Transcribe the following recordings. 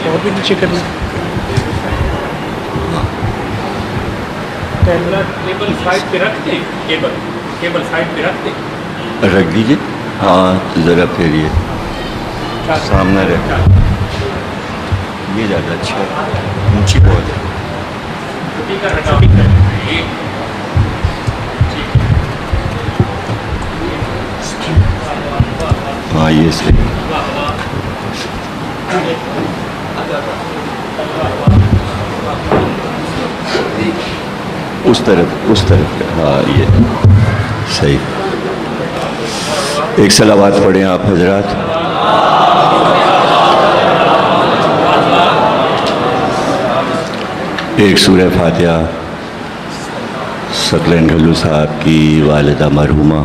اور بھی نیچے کر کیبل سائڈ پہ رکھ دیں، کیبل سائڈ پہ رکھ دیں، رکھ دیجیے. ہاں ذرا پھیریے سامنے رکھ. یہ زیادہ اچھا ہے، اونچی بہت ہے. ہاں یہ صحیح. اس طرف ہاں یہ صحیح. ایک صلوات پڑھیں آپ حضرات. ایک سورہ فاتحہ ثقلین گھلو صاحب کی والدہ مرحومہ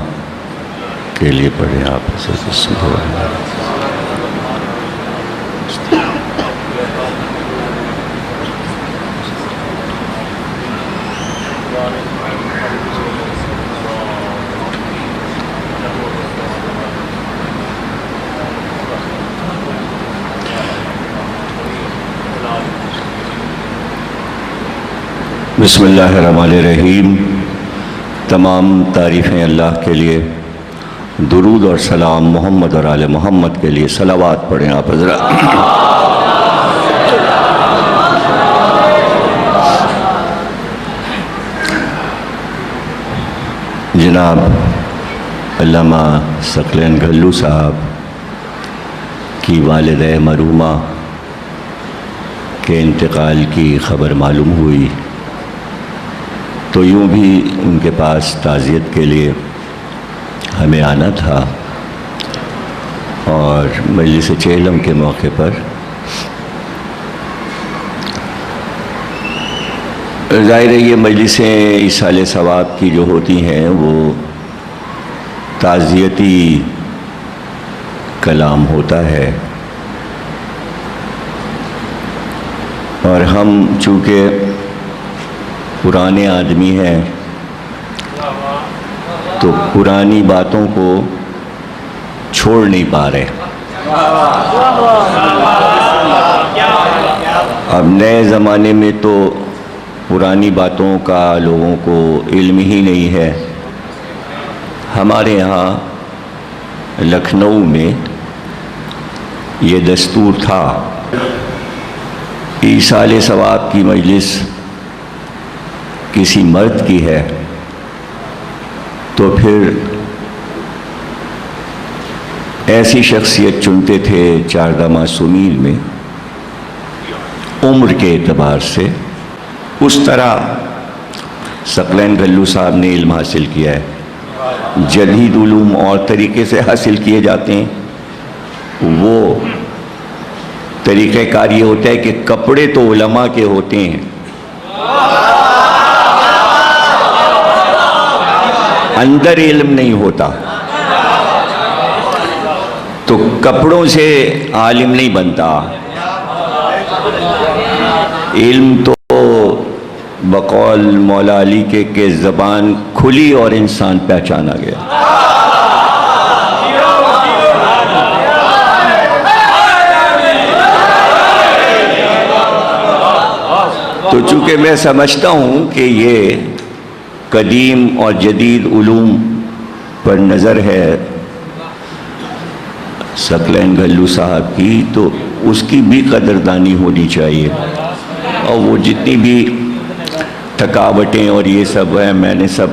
کے لیے پڑھیں آپ. بسم اللہ الرحمن الرحیم. تمام تعریفیں اللہ کے لیے، درود اور سلام محمد اور آل محمد کے لیے. صلوات پڑھیں آپ حضرات. جناب علامہ ثقلین گھلو صاحب کی والدہ مرحومہ کے انتقال کی خبر معلوم ہوئی تو یوں بھی ان کے پاس تعزیت کے لیے ہمیں آنا تھا، اور مجلس چہلم کے موقع پر ظاہر ہے یہ مجلسیں ایصال ثواب کی جو ہوتی ہیں وہ تعزیتی کلام ہوتا ہے، اور ہم چونکہ پرانے آدمی ہیں تو پرانی باتوں کو چھوڑ نہیں پا رہے. اب نئے زمانے میں تو پرانی باتوں کا لوگوں کو علم ہی نہیں ہے. ہمارے یہاں لکھنؤ میں یہ دستور تھا، ایصال ثواب کی مجلس کسی مرد کی ہے تو پھر ایسی شخصیت چنتے تھے چاردہ معصومین میں عمر کے اعتبار سے. اس طرح ثقلین گھلو صاحب نے علم حاصل کیا ہے. جدید علوم اور طریقے سے حاصل کیے جاتے ہیں. وہ طریقہ کار یہ ہوتا ہے کہ کپڑے تو علماء کے ہوتے ہیں، اندر علم نہیں ہوتا. تو کپڑوں سے عالم نہیں بنتا. علم تو بقول مولا علی کے کہ زبان کھلی اور انسان پہچانا گیا. تو چونکہ میں سمجھتا ہوں کہ یہ قدیم اور جدید علوم پر نظر ہے ثقلین گھلو صاحب کی، تو اس کی بھی قدردانی ہونی چاہیے. اور وہ جتنی بھی تھکاوٹیں اور یہ سب ہیں، میں نے سب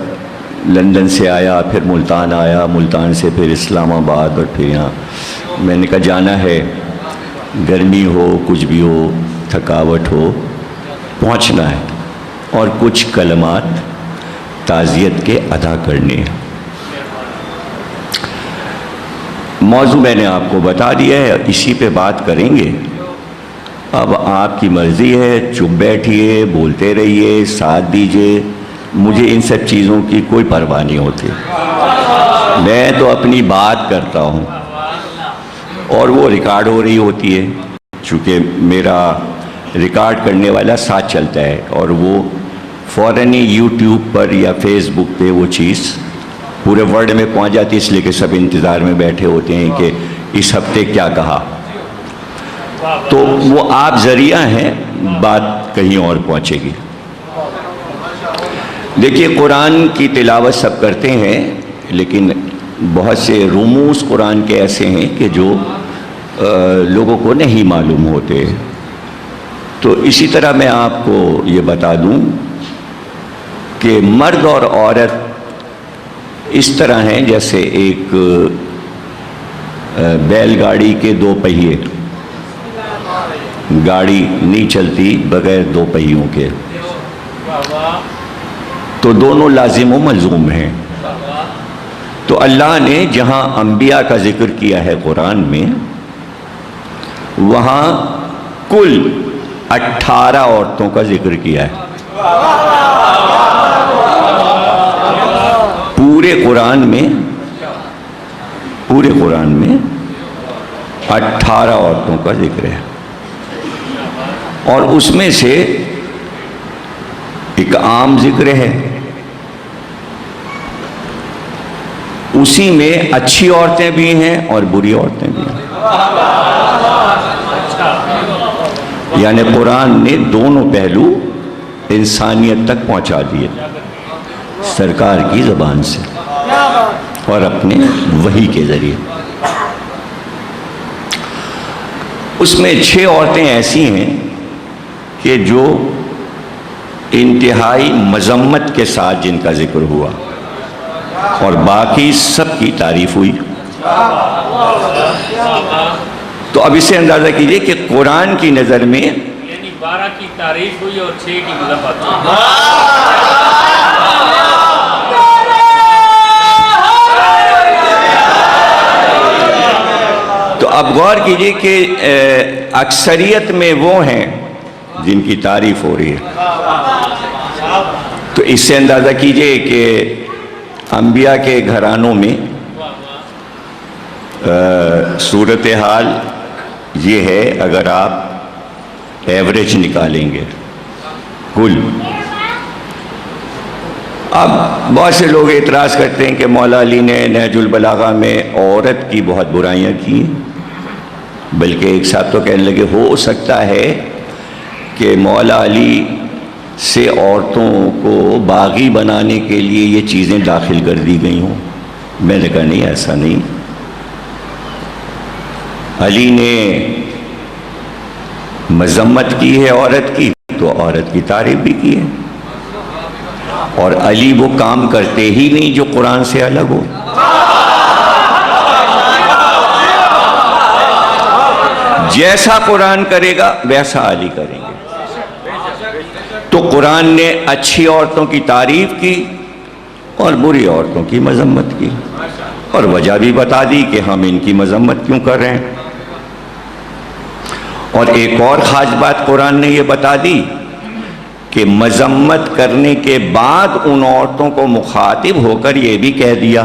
لندن سے آیا، پھر ملتان آیا، ملتان سے پھر اسلام آباد، اور پھر یہاں میں نے کہا جانا ہے، گرمی ہو کچھ بھی ہو تھکاوٹ ہو پہنچنا ہے، اور کچھ کلمات تعزیت کے ادا کرنے ہیں. موضوع میں نے آپ کو بتا دیا ہے، اسی پہ بات کریں گے. اب آپ کی مرضی ہے، چپ بیٹھیے، بولتے رہیے، ساتھ دیجیے، مجھے ان سب چیزوں کی کوئی پرواہ نہیں ہوتی. میں تو اپنی بات کرتا ہوں اور وہ ریکارڈ ہو رہی ہوتی ہے، چونکہ میرا ریکارڈ کرنے والا ساتھ چلتا ہے، اور وہ فوراً یوٹیوب پر یا فیس بک پہ وہ چیز پورے ورلڈ میں پہنچ جاتی، اس لیے کہ سب انتظار میں بیٹھے ہوتے ہیں کہ اس ہفتے کیا کہا. تو وہ آپ ذریعہ ہیں، بات کہیں اور پہنچے گی. دیکھیے قرآن کی تلاوت سب کرتے ہیں، لیکن بہت سے رموز قرآن کے ایسے ہیں کہ جو لوگوں کو نہیں معلوم ہوتے. تو اسی طرح میں آپ کو یہ بتا دوں کہ مرد اور عورت اس طرح ہیں جیسے ایک بیل گاڑی کے دو پہیے. گاڑی نہیں چلتی بغیر دو پہیوں کے، تو دونوں لازم و ملزوم ہیں. تو اللہ نے جہاں انبیاء کا ذکر کیا ہے قرآن میں، وہاں کل 18 عورتوں کا ذکر کیا ہے. پورے قرآن میں 18 عورتوں کا ذکر ہے، اور اس میں سے ایک عام ذکر ہے، اسی میں اچھی عورتیں بھی ہیں اور بری عورتیں بھی ہیں. یعنی قرآن نے دونوں پہلو انسانیت تک پہنچا دیے سرکار کی زبان سے اور اپنے وحی کے ذریعے. اس میں 6 عورتیں ایسی ہیں کہ جو انتہائی مذمت کے ساتھ جن کا ذکر ہوا، اور باقی سب کی تعریف ہوئی. تو اب اسے اندازہ کیجئے کہ قرآن کی نظر میں یعنی 12 کی تعریف ہوئی اور 6 کی مذمت ہوئی. تو اب غور کیجئے کہ اکثریت میں وہ ہیں جن کی تعریف ہو رہی ہے. تو اس سے اندازہ کیجئے کہ انبیاء کے گھرانوں میں صورتحال یہ ہے، اگر آپ ایوریج نکالیں گے کل. اب بہت سے لوگ اعتراض کرتے ہیں کہ مولا علی نے نہج البلاغہ میں عورت کی بہت برائیاں کی، بلکہ ایک صاحب تو کہنے لگے ہو سکتا ہے کہ مولا علی سے عورتوں کو باغی بنانے کے لیے یہ چیزیں داخل کر دی گئی ہوں. میں نے کہا نہیں، ایسا نہیں. علی نے مذمت کی ہے عورت کی، تو عورت کی تعریف بھی کی ہے. اور علی وہ کام کرتے ہی نہیں جو قرآن سے الگ ہو. جیسا قرآن کرے گا ویسا علی کریں گے. تو قرآن نے اچھی عورتوں کی تعریف کی اور بری عورتوں کی مذمت کی، اور وجہ بھی بتا دی کہ ہم ان کی مذمت کیوں کر رہے ہیں. اور ایک اور خاص بات قرآن نے یہ بتا دی کہ مذمت کرنے کے بعد ان عورتوں کو مخاطب ہو کر یہ بھی کہہ دیا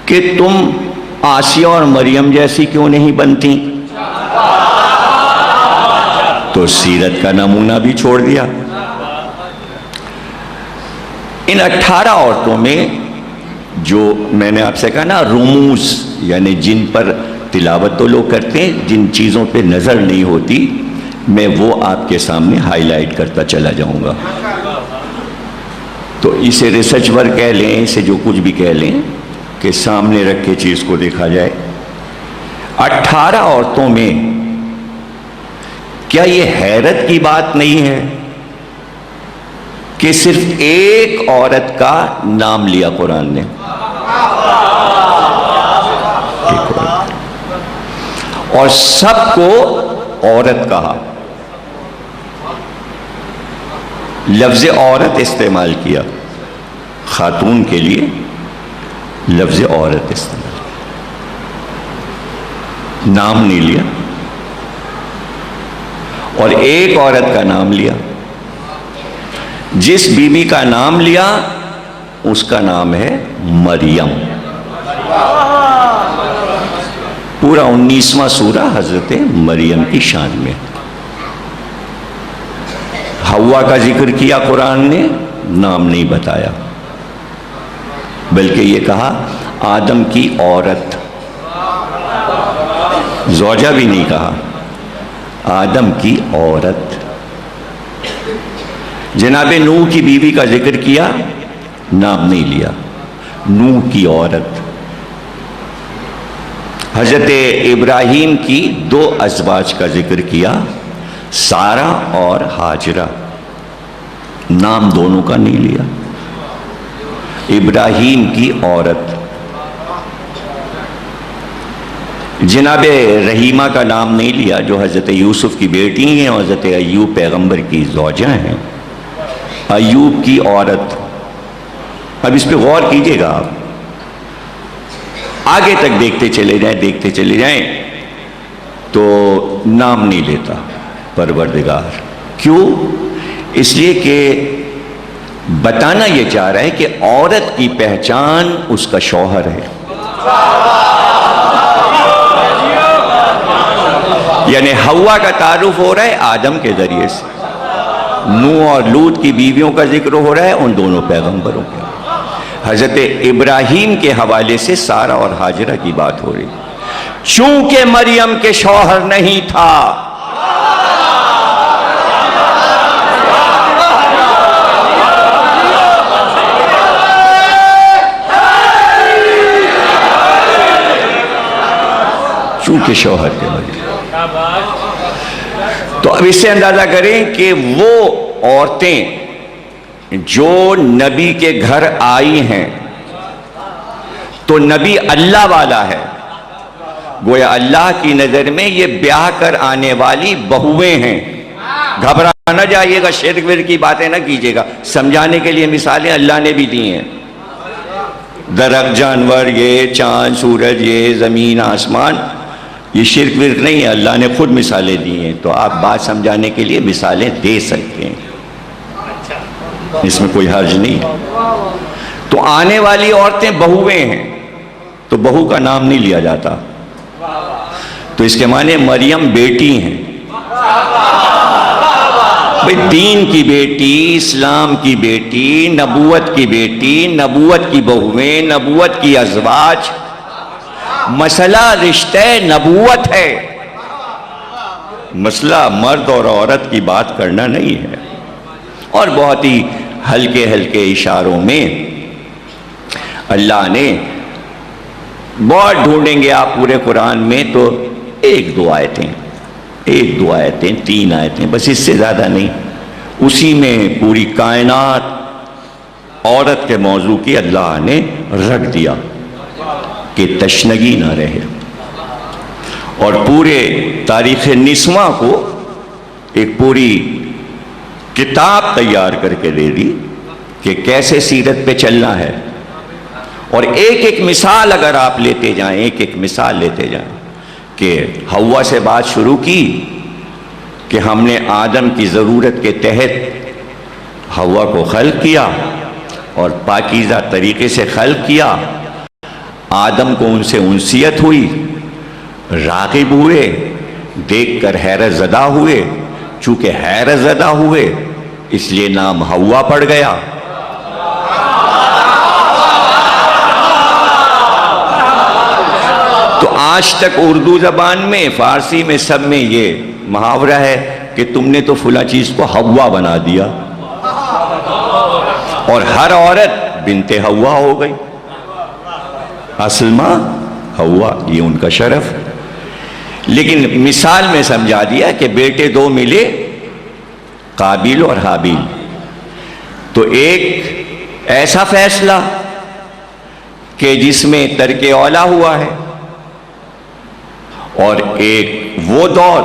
کہ تم آسیہ اور مریم جیسی کیوں نہیں بنتی. تو سیرت کا نمونہ بھی چھوڑ دیا. ان 18 عورتوں میں جو میں نے آپ سے کہا نا رموز، یعنی جن پر تلاوت تو لوگ کرتے ہیں، جن چیزوں پہ نظر نہیں ہوتی، میں وہ آپ کے سامنے ہائی لائٹ کرتا چلا جاؤں گا. تو اسے ریسرچ ورک کہہ لیں، اسے جو کچھ بھی کہہ لیں، کہ سامنے رکھ کے چیز کو دیکھا جائے. 18 عورتوں میں کیا یہ حیرت کی بات نہیں ہے کہ صرف ایک عورت کا نام لیا قرآن نے؟ اور سب کو عورت کہا، لفظ عورت استعمال کیا، خاتون کے لیے لفظ عورت استعمال کیا، نام نہیں لیا. اور ایک عورت کا نام لیا. جس بیوی کا نام لیا اس کا نام ہے مریم. پورا 19واں سورہ حضرت مریم کی شان میں. حوا کا ذکر کیا قرآن نے، نام نہیں بتایا. بلکہ یہ کہا آدم کی عورت، زوجہ بھی نہیں کہا، آدم کی عورت۔ جناب نوح کی بیوی کا ذکر کیا، نام نہیں لیا، نوح کی عورت۔ حضرت ابراہیم کی دو ازواج کا ذکر کیا، سارہ اور ہاجرہ، نام دونوں کا نہیں لیا، ابراہیم کی عورت۔ جناب رحیمہ کا نام نہیں لیا، جو حضرت یوسف کی بیٹی ہیں اور حضرت ایوب پیغمبر کی زوجہ ہیں، ایوب کی عورت۔ اب اس پہ غور کیجئے گا، آپ آگے تک دیکھتے چلے جائیں تو نام نہیں لیتا پروردگار۔ کیوں؟ اس لیے کہ بتانا یہ چاہ رہا ہے کہ عورت کی پہچان اس کا شوہر ہے، یعنی حوا کا تعارف ہو رہا ہے آدم کے ذریعے سے، نوح اور لوط کی بیویوں کا ذکر ہو رہا ہے ان دونوں پیغمبروں کا۔ حضرت ابراہیم کے حوالے سے سارہ اور ہاجرہ کی بات ہو رہی، چونکہ مریم کے شوہر نہیں تھا، چونکہ شوہر کے مریم۔ تو اب اس سے اندازہ کریں کہ وہ عورتیں جو نبی کے گھر آئی ہیں تو نبی اللہ والا ہے، گویا اللہ کی نظر میں یہ بیاہ کر آنے والی بہویں ہیں۔ گھبرا نہ جائیے گا، شرک ورک کی باتیں نہ کیجیے گا، سمجھانے کے لیے مثالیں اللہ نے بھی دی ہیں، درخت، جانور، یہ چاند، سورج، یہ زمین، آسمان، یہ شرک ورک نہیں ہے، اللہ نے خود مثالیں دی ہیں، تو آپ بات سمجھانے کے لیے مثالیں دے سکتے ہیں، اس میں کوئی حرج نہیں ہے۔ تو آنے والی عورتیں بہویں ہیں، تو بہو کا نام نہیں لیا جاتا، تو اس کے معنی مریم بیٹی ہیں، بھئی دین کی بیٹی، اسلام کی بیٹی، نبوت کی بیٹی، نبوت کی بہویں، نبوت کی ازواج، مسئلہ رشتہ نبوت ہے، مسئلہ مرد اور عورت کی بات کرنا نہیں ہے۔ اور بہت ہی ہلکے ہلکے اشاروں میں اللہ نے، بہت ڈھونڈیں گے آپ پورے قرآن میں تو ایک دو آیتیں، 3 آیتیں، بس اس سے زیادہ نہیں، اسی میں پوری کائنات عورت کے موضوع کی اللہ نے رکھ دیا کہ تشنگی نہ رہے، اور پورے تاریخ نسواں کو ایک پوری کتاب تیار کر کے دے دی کہ کیسے سیرت پہ چلنا ہے، اور ایک ایک مثال اگر آپ لیتے جائیں، ایک ایک مثال لیتے جائیں، کہ حوا سے بات شروع کی کہ ہم نے آدم کی ضرورت کے تحت حوا کو خلق کیا اور پاکیزہ طریقے سے خلق کیا، آدم کو ان سے انسیت ہوئی، راغب ہوئے، دیکھ کر حیرت زدہ ہوئے، چونکہ حیرت زدہ ہوئے اس لیے نام حوا پڑ گیا۔ تو آج تک اردو زبان میں، فارسی میں، سب میں یہ محاورہ ہے کہ تم نے تو فلاں چیز کو حوا بنا دیا، اور ہر عورت بنت حوا ہو گئی، اصل ماں حوا، یہ ان کا شرف۔ لیکن مثال میں سمجھا دیا کہ بیٹے دو ملے، قابیل اور حابیل، تو ایک ایسا فیصلہ کہ جس میں ترک اولا ہوا ہے، اور ایک وہ دور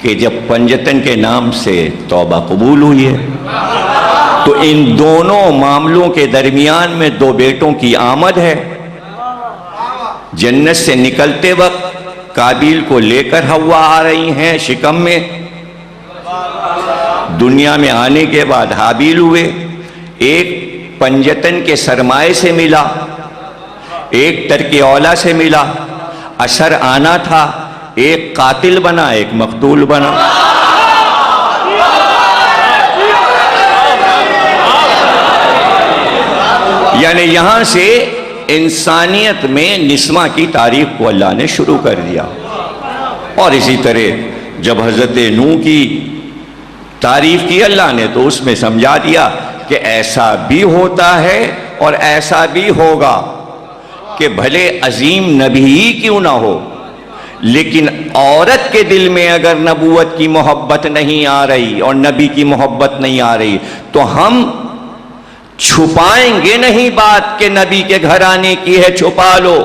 کہ جب پنجتن کے نام سے توبہ قبول ہوئی ہے۔ تو ان دونوں معاملوں کے درمیان میں 2 بیٹوں کی آمد ہے۔ جنت سے نکلتے وقت قابیل کو لے کر حوا آ رہی ہیں شکم میں، دنیا میں آنے کے بعد حابیل ہوئے، ایک پنجتن کے سرمائے سے ملا، ایک ترک اولا سے ملا، اثر آنا تھا، ایک قاتل بنا، ایک مقتول بنا۔ یعنی یہاں سے انسانیت میں نسواں کی تاریخ کو اللہ نے شروع کر دیا. اور اسی طرح جب حضرت نوح کی تعریف کی اللہ نے تو اس میں سمجھا دیا کہ ایسا بھی ہوتا ہے اور ایسا بھی ہوگا کہ بھلے عظیم نبی ہی کیوں نہ ہو، لیکن عورت کے دل میں اگر نبوت کی محبت نہیں آ رہی اور نبی کی محبت نہیں آ رہی تو ہم چھپائیں گے نہیں بات کہ نبی کے گھر آنے کی ہے، چھپا لو.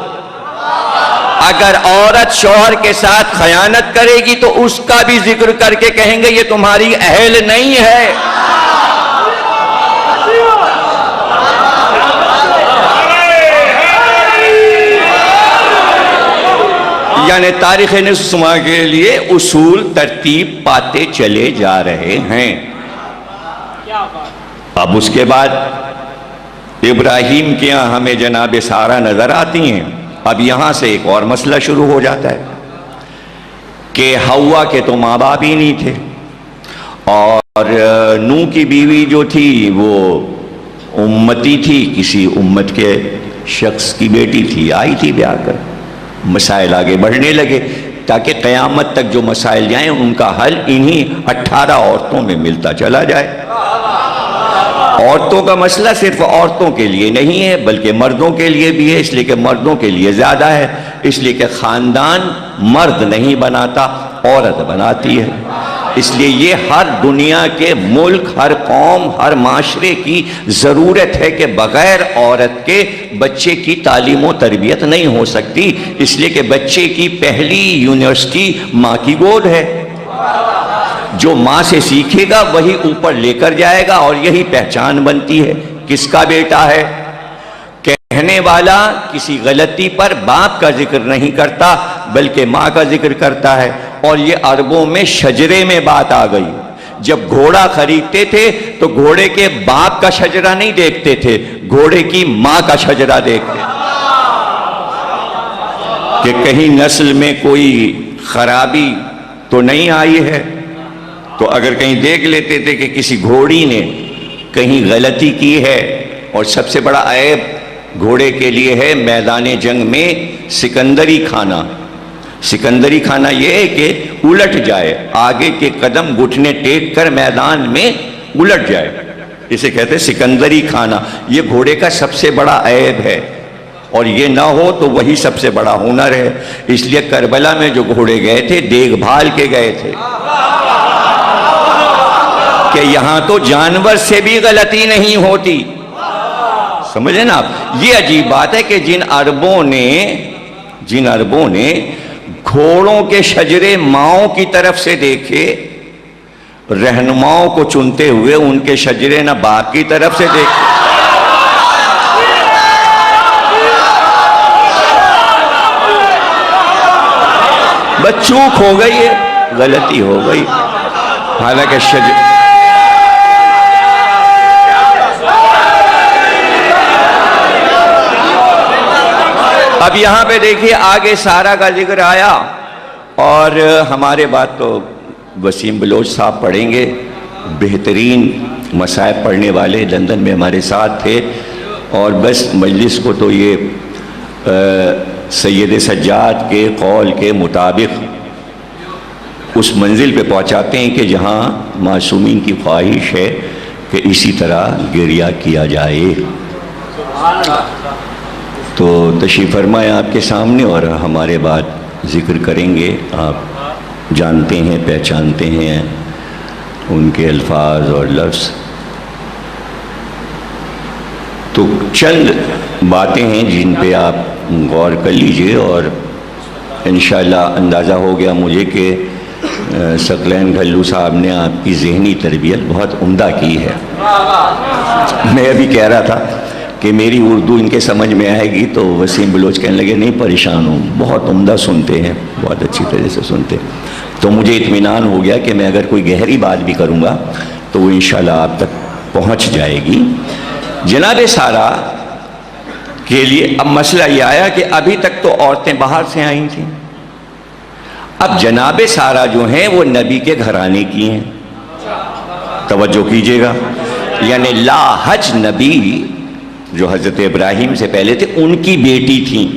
اگر عورت شوہر کے ساتھ خیانت کرے گی تو اس کا بھی ذکر کر کے کہیں گے یہ تمہاری اہل نہیں ہے. یعنی تاریخ نسواں کے لیے اصول ترتیب پاتے چلے جا رہے ہیں. اب اس کے بعد ابراہیم کے یہاں ہمیں جناب سارہ نظر آتی ہیں. اب یہاں سے ایک اور مسئلہ شروع ہو جاتا ہے کہ حوا کے تو ماں باپ ہی نہیں تھے، اور نوح کی بیوی جو تھی وہ امتی تھی، کسی امت کے شخص کی بیٹی تھی، آئی تھی بیاہ کر. مسائل آگے بڑھنے لگے تاکہ قیامت تک جو مسائل جائیں ان کا حل انہی 18 عورتوں میں ملتا چلا جائے. عورتوں کا مسئلہ صرف عورتوں کے لیے نہیں ہے بلکہ مردوں کے لیے بھی ہے، اس لیے کہ مردوں کے لیے زیادہ ہے، اس لیے کہ خاندان مرد نہیں بناتا، عورت بناتی ہے. اس لیے یہ ہر دنیا کے ملک، ہر قوم، ہر معاشرے کی ضرورت ہے کہ بغیر عورت کے بچے کی تعلیم و تربیت نہیں ہو سکتی، اس لیے کہ بچے کی پہلی یونیورسٹی ماں کی گود ہے. جو ماں سے سیکھے گا وہی اوپر لے کر جائے گا، اور یہی پہچان بنتی ہے کس کا بیٹا ہے. کہنے والا کسی غلطی پر باپ کا ذکر نہیں کرتا بلکہ ماں کا ذکر کرتا ہے. اور یہ عربوں میں شجرے میں بات آ گئی. جب گھوڑا خریدتے تھے تو گھوڑے کے باپ کا شجرہ نہیں دیکھتے تھے، گھوڑے کی ماں کا شجرہ دیکھتے کہ کہیں نسل میں کوئی خرابی تو نہیں آئی ہے. تو اگر کہیں دیکھ لیتے تھے کہ کسی گھوڑی نے کہیں غلطی کی ہے، اور سب سے بڑا عیب گھوڑے کے لیے ہے میدان جنگ میں سکندری کھانا. سکندری کھانا یہ ہے کہ الٹ جائے، آگے کے قدم گھٹنے ٹیک کر میدان میں الٹ جائے، اسے کہتے ہیں سکندری کھانا. یہ گھوڑے کا سب سے بڑا عیب ہے، اور یہ نہ ہو تو وہی سب سے بڑا ہنر ہے. اس لیے کربلا میں جو گھوڑے گئے تھے دیکھ بھال کے گئے تھے کہ یہاں تو جانور سے بھی غلطی نہیں ہوتی. سمجھیں نا آپ. یہ عجیب بات ہے کہ جن عربوں نے گھوڑوں کے شجرے ماؤں کی طرف سے دیکھے، رہنماؤں کو چنتے ہوئے ان کے شجرے نہ باپ کی طرف سے دیکھے. بس چوک ہو گئی ہے، غلطی ہو گئی. حالانکہ اب یہاں پہ دیکھیے آگے سارہ کا ذکر آیا، اور ہمارے بات تو وسیم بلوچ صاحب پڑھیں گے، بہترین مصائب پڑھنے والے لندن میں ہمارے ساتھ تھے. اور بس مجلس کو تو یہ سید سجاد کے قول کے مطابق اس منزل پہ پہنچاتے ہیں کہ جہاں معصومین کی خواہش ہے کہ اسی طرح گریہ کیا جائے. تو تشریف فرمائیں آپ کے سامنے، اور ہمارے بعد ذکر کریں گے. آپ جانتے ہیں، پہچانتے ہیں ان کے الفاظ اور لفظ. تو چند باتیں ہیں جن پہ آپ غور کر لیجئے، اور انشاءاللہ اندازہ ہو گیا مجھے کہ ثقلین گھلو صاحب نے آپ کی ذہنی تربیت بہت عمدہ کی ہے. میں ابھی کہہ رہا تھا کہ میری اردو ان کے سمجھ میں آئے گی، تو وسیم بلوچ کہنے لگے نہیں پریشان ہوں، بہت عمدہ سنتے ہیں، بہت اچھی طرح سے سنتے. تو مجھے اطمینان ہو گیا کہ میں اگر کوئی گہری بات بھی کروں گا تو وہ انشاءاللہ آپ تک پہنچ جائے گی. جناب سارہ کے لیے اب مسئلہ یہ آیا کہ ابھی تک تو عورتیں باہر سے آئی تھیں، اب جناب سارہ جو ہیں وہ نبی کے گھرانے کی ہیں. توجہ کیجئے گا، یعنی لا حج نبی جو حضرت ابراہیم سے پہلے تھے ان کی بیٹی تھیں.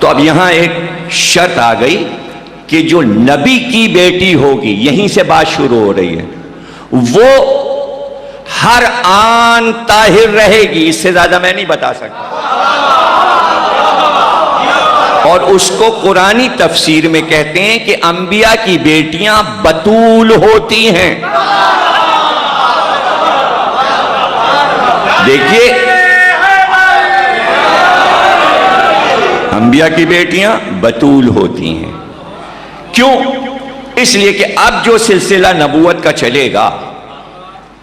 تو اب یہاں ایک شرط آ گئی کہ جو نبی کی بیٹی ہوگی، یہیں سے بات شروع ہو رہی ہے، وہ ہر آن طاہر رہے گی. اس سے زیادہ میں نہیں بتا سکتا. اور اس کو قرآنی تفسیر میں کہتے ہیں کہ انبیاء کی بیٹیاں بتول ہوتی ہیں. دیکھیے، انبیاء کی بیٹیاں بتول ہوتی ہیں. کیوں؟ اس لیے کہ اب جو سلسلہ نبوت کا چلے گا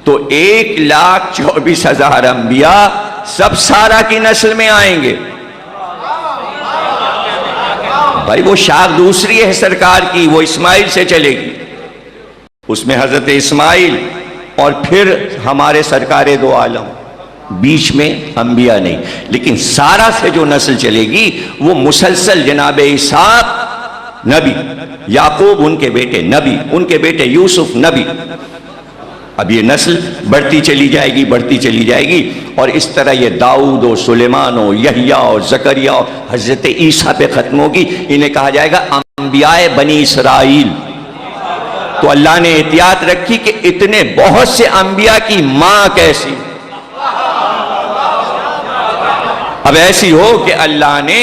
تو 1,24,000 انبیاء سب سارا کی نسل میں آئیں گے. بھائی وہ شاخ دوسری ہے سرکار کی، وہ اسماعیل سے چلے گی. اس میں حضرت اسماعیل اور پھر ہمارے سرکار دو عالم، بیچ میں انبیاء نہیں. لیکن سارا سے جو نسل چلے گی وہ مسلسل جناب اسحاق نبی، یعقوب ان کے بیٹے نبی، ان کے بیٹے یوسف نبی. اب یہ نسل بڑھتی چلی جائے گی، بڑھتی چلی جائے گی. اور اس طرح یہ داؤد و سلیمان و یحییٰ اور زکریا اور حضرت عیسیٰ پہ ختم ہوگی. انہیں کہا جائے گا انبیاء بنی اسرائیل. تو اللہ نے احتیاط رکھی کہ اتنے بہت سے انبیاء کی ماں کیسی. اب ایسی ہو کہ اللہ نے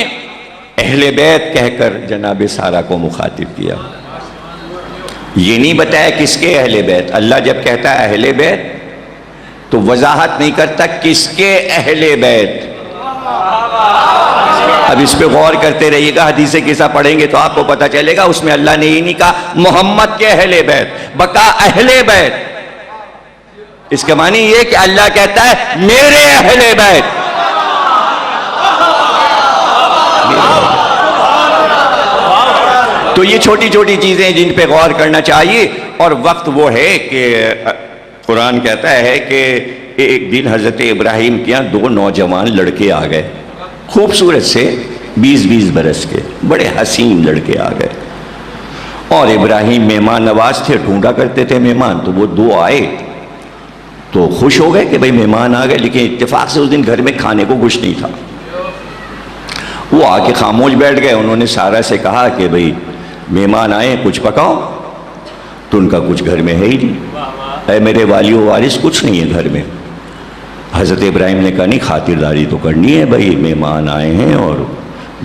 اہل بیت کہہ کر جناب سارا کو مخاطب کیا. یہ نہیں بتایا کس کے اہل بیت. اللہ جب کہتا ہے اہل بیت تو وضاحت نہیں کرتا کس کے اہل بیت. اب اس پہ غور کرتے رہیے گا، حدیث قصہ پڑھیں گے تو آپ کو پتہ چلے گا اس میں اللہ نے یہ نہیں کہا محمد کے اہل بیت، بقا اہل بیت. اس کے معنی یہ کہ اللہ کہتا ہے میرے اہل بیت. تو یہ چھوٹی چھوٹی چیزیں جن پہ غور کرنا چاہیے. اور وقت وہ ہے کہ قرآن کہتا ہے کہ ایک دن حضرت ابراہیم کے یہاں 2 نوجوان لڑکے آ گئے، خوبصورت سے 20-20 برس کے بڑے حسین لڑکے آ گئے. اور ابراہیم مہمان نواز تھے، ڈھونڈا کرتے تھے مہمان. تو وہ 2 آئے تو خوش ہو گئے کہ بھئی مہمان آ گئے. لیکن اتفاق سے اس دن گھر میں کھانے کو کچھ نہیں تھا. وہ آ کے خاموش بیٹھ گئے. انہوں نے سارا سے کہا کہ بھئی مہمان آئے کچھ پکاؤ. تو ان کا کچھ گھر میں ہے ہی نہیں. اے میرے والی و وارث کچھ نہیں ہے گھر میں. حضرت ابراہیم نے کہا نہیں خاطرداری تو کرنی ہے بھئی، مہمان آئے ہیں اور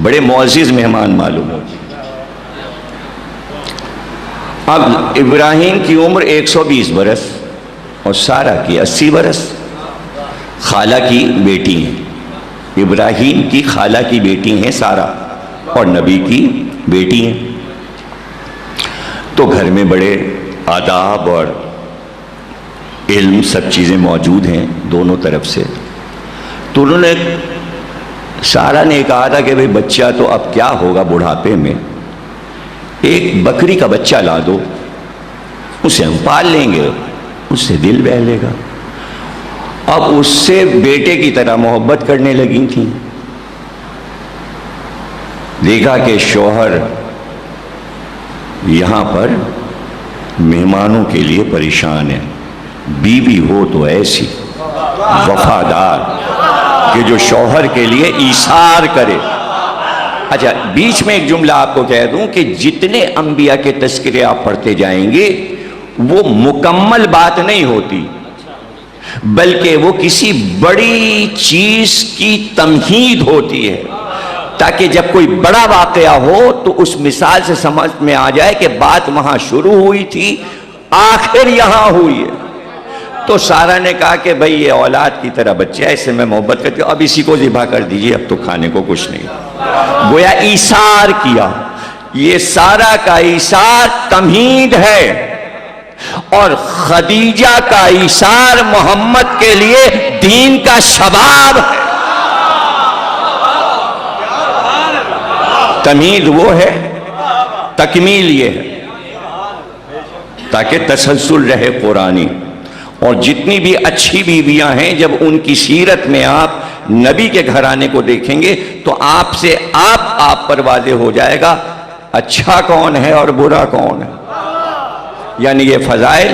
بڑے معزز مہمان معلوم ہو. اب ابراہیم کی عمر 120 برس اور سارا کی 80 برس. خالہ کی بیٹی ہیں، ابراہیم کی خالہ کی بیٹی ہیں سارا اور نبی کی بیٹی ہیں. تو گھر میں بڑے آداب اور علم سب چیزیں موجود ہیں دونوں طرف سے. تو انہوں نے سارا نے کہا تھا کہ بھئی بچہ تو اب کیا ہوگا بڑھاپے میں، ایک بکری کا بچہ لا دو، اسے ہم پال لیں گے، اس سے دل بہل لے گا. اب اس سے بیٹے کی طرح محبت کرنے لگی تھیں. دیکھا کہ شوہر یہاں پر مہمانوں کے لیے پریشان ہے. بیوی ہو تو ایسی وفادار کہ جو شوہر کے لیے ایثار کرے. اچھا بیچ میں ایک جملہ آپ کو کہہ دوں کہ جتنے انبیاء کے تذکرے آپ پڑھتے جائیں گے وہ مکمل بات نہیں ہوتی، بلکہ وہ کسی بڑی چیز کی تمہید ہوتی ہے، تاکہ جب کوئی بڑا واقعہ ہو تو اس مثال سے سمجھ میں آ جائے کہ بات وہاں شروع ہوئی تھی آخر یہاں ہوئی ہے. تو سارا نے کہا کہ بھئی یہ اولاد کی طرح بچہ ہے، اس سے میں محبت کرتی ہوں، اب اسی کو ذبح کر دیجئے، اب تو کھانے کو کچھ نہیں. گویا ایثار کیا. یہ سارا کا ایثار تمہید ہے اور خدیجہ کا ایثار محمد کے لیے دین کا شباب ہے. تمہید وہ ہے، تکمیل یہ ہے تاکہ تسلسل رہے قرآنی. اور جتنی بھی اچھی بیویاں ہیں جب ان کی سیرت میں آپ نبی کے گھرانے کو دیکھیں گے تو آپ سے آپ پر واضح ہو جائے گا اچھا کون ہے اور برا کون ہے. یعنی یہ فضائل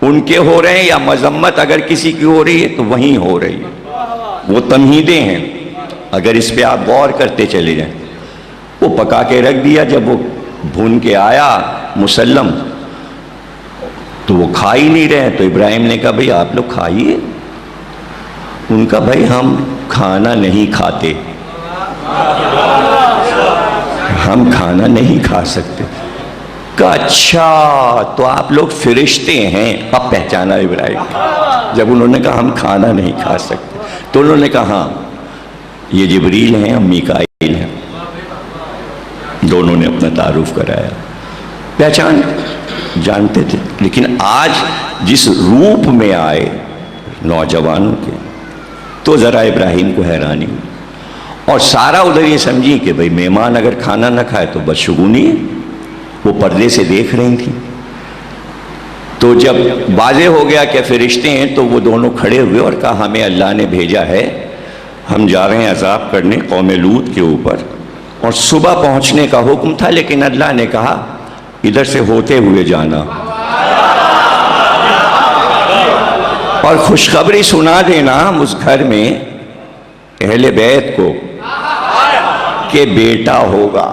ان کے ہو رہے ہیں یا مذمت اگر کسی کی ہو رہی ہے تو وہیں ہو رہی ہے. وہ تمہیدیں ہیں، اگر اس پہ آپ غور کرتے چلے جائیں. وہ پکا کے رکھ دیا، جب وہ بھون کے آیا مسلم تو وہ کھا ہی نہیں رہے. تو ابراہیم نے کہا بھئی آپ لوگ کھائیے. ان کا بھائی ہم کھانا نہیں کھاتے، ہم کھانا نہیں کھا سکتے. کہا اچھا تو آپ لوگ فرشتے ہیں. اب پہچانا ابراہیم جب انہوں نے کہا ہم کھانا نہیں کھا سکتے. تو انہوں نے کہا ہاں یہ جبریل ہیں، ہم میکائیل ہیں. دونوں نے اپنا تعارف کرایا. پہچان جانتے تھے، لیکن آج جس روپ میں آئے نوجوانوں کے تو ذرا ابراہیم کو حیرانی ہوئی. اور سارا ادھر یہ سمجھی کہ بھئی مہمان اگر کھانا نہ کھائے تو بدشگونی ہے. وہ پردے سے دیکھ رہی تھی. تو جب واضح ہو گیا کہ فرشتے ہیں تو وہ دونوں کھڑے ہوئے اور کہا ہمیں اللہ نے بھیجا ہے، ہم جا رہے ہیں عذاب کرنے قوم لوط کے اوپر، اور صبح پہنچنے کا حکم تھا لیکن اللہ نے کہا ادھر سے ہوتے ہوئے جانا اور خوشخبری سنا دینا اس گھر میں اہل بیت کو کہ بیٹا ہوگا.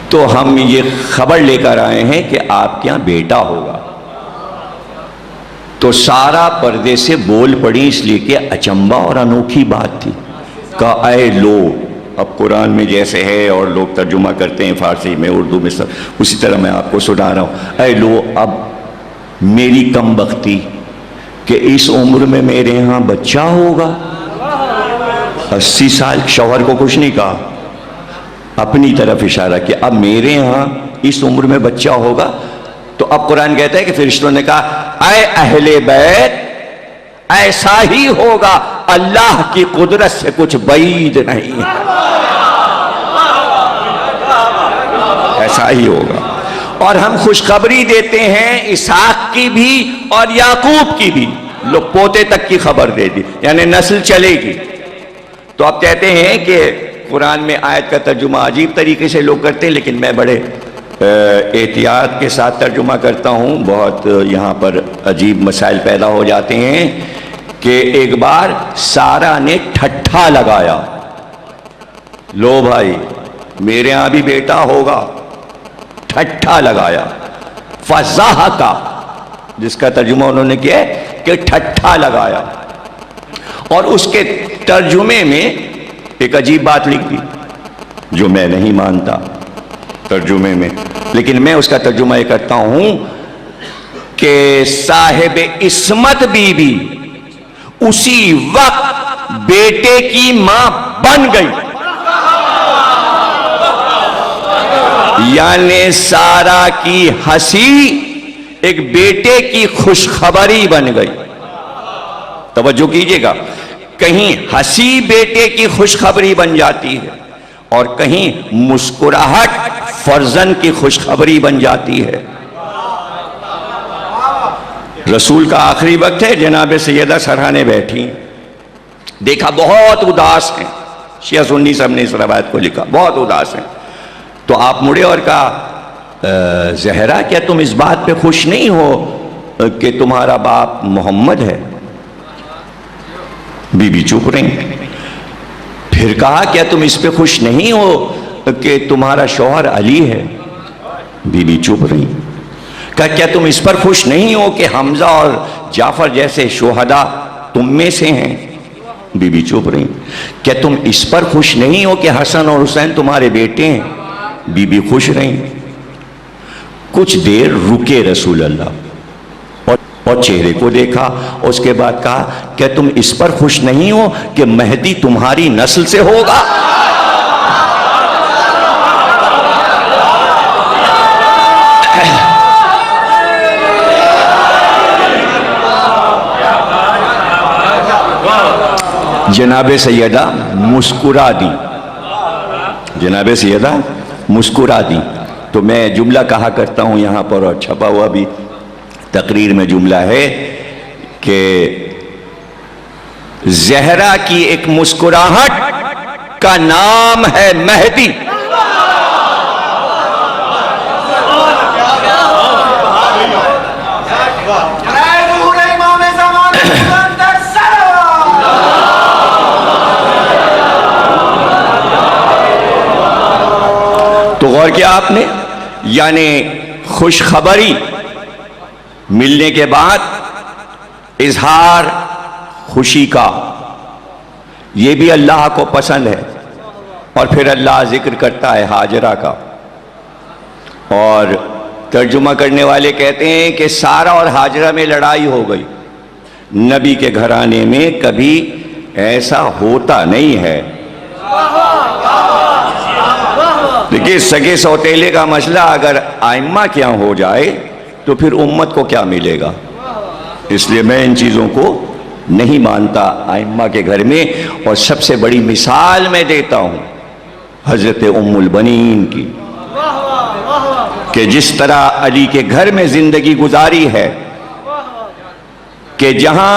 تو ہم یہ خبر لے کر آئے ہیں کہ آپ کے یہاں بیٹا ہوگا. تو سارا پردے سے بول پڑی، اس لیے کہ اچنبھا اور انوکھی بات تھی. کہا اے لو، اب قرآن میں جیسے ہے اور لوگ ترجمہ کرتے ہیں فارسی میں اردو میں سب اسی طرح میں آپ کو سنا رہا ہوں. اے لو، اب میری کم بختی کہ اس عمر میں میرے ہاں بچہ ہوگا. 80 سال شوہر کو کچھ نہیں کہا، اپنی طرف اشارہ کہ اب میرے ہاں اس عمر میں بچہ ہوگا. تو اب قرآن کہتا ہے کہ فرشتوں نے کہا اے اہل بیت ایسا ہی ہوگا، اللہ کی قدرت سے کچھ بعید نہیں ہے، ایسا ہی ہوگا. اور ہم خوشخبری دیتے ہیں اسحاق کی بھی اور یعقوب کی بھی. لوگ پوتے تک کی خبر دے دی، یعنی نسل چلے گی. تو آپ کہتے ہیں کہ قرآن میں آیت کا ترجمہ عجیب طریقے سے لوگ کرتے ہیں، لیکن میں بڑے احتیاط کے ساتھ ترجمہ کرتا ہوں. بہت یہاں پر عجیب مسائل پیدا ہو جاتے ہیں کہ ایک بار سارا نے ٹھٹھا لگایا، لو بھائی میرے ہاں بھی بیٹا ہوگا. ٹھٹھا لگایا. فضحکا، جس کا ترجمہ انہوں نے کیا ہے کہ ٹھٹھا لگایا. اور اس کے ترجمے میں ایک عجیب بات لکھ دی جو میں نہیں مانتا ترجمے میں، لیکن میں اس کا ترجمہ یہ کرتا ہوں کہ صاحب عصمت بی بی اسی وقت بیٹے کی ماں بن گئی. یعنی سارا کی ہنسی ایک بیٹے کی خوشخبری بن گئی. توجہ کیجئے گا، کہیں ہنسی بیٹے کی خوشخبری بن جاتی ہے اور کہیں مسکراہٹ فرزند کی خوشخبری بن جاتی ہے. رسول کا آخری وقت ہے، جناب سیدہ سرحانے بیٹھی، دیکھا بہت اداس ہیں. شیعہ سنی سب نے اس روایت کو لکھا، بہت اداس ہیں. تو آپ مڑے اور کہا زہرا کیا تم اس بات پہ خوش نہیں ہو کہ تمہارا باپ محمد ہے؟ بی بی چپ رہی. پھر کہا کیا تم اس پہ خوش نہیں ہو کہ تمہارا شوہر علی ہے؟ بی بی چپ رہی. کہا کیا تم اس پر خوش نہیں ہو کہ حمزہ اور جعفر جیسے شہداء تم میں سے ہیں؟ بی بی چپ رہی. کیا تم اس پر خوش نہیں ہو کہ حسن اور حسین تمہارے بیٹے ہیں؟ بی بی خوش رہی. کچھ دیر رکے رسول اللہ اور چہرے کو دیکھا. اس کے بعد کہا کیا تم اس پر خوش نہیں ہو کہ مہدی تمہاری نسل سے ہوگا؟ جناب سیدہ مسکرا دی. جناب سیدہ مسکرا دی. تو میں جملہ کہا کرتا ہوں یہاں پر اور چھپا ہوا بھی تقریر میں جملہ ہے کہ زہرا کی ایک مسکراہٹ کا نام ہے مہدی. اور کیا آپ نے یعنی خوشخبری ملنے کے بعد اظہار خوشی کا، یہ بھی اللہ کو پسند ہے. اور پھر اللہ ذکر کرتا ہے ہاجرہ کا، اور ترجمہ کرنے والے کہتے ہیں کہ سارا اور ہاجرہ میں لڑائی ہو گئی. نبی کے گھرانے میں کبھی ایسا ہوتا نہیں ہے. دیکھیے سگے سوتیلے کا مسئلہ اگر ائمہ کیا ہو جائے تو پھر امت کو کیا ملے گا. اس لیے میں ان چیزوں کو نہیں مانتا ائمہ کے گھر میں. اور سب سے بڑی مثال میں دیتا ہوں حضرت ام البنین کی، کہ جس طرح علی کے گھر میں زندگی گزاری ہے کہ جہاں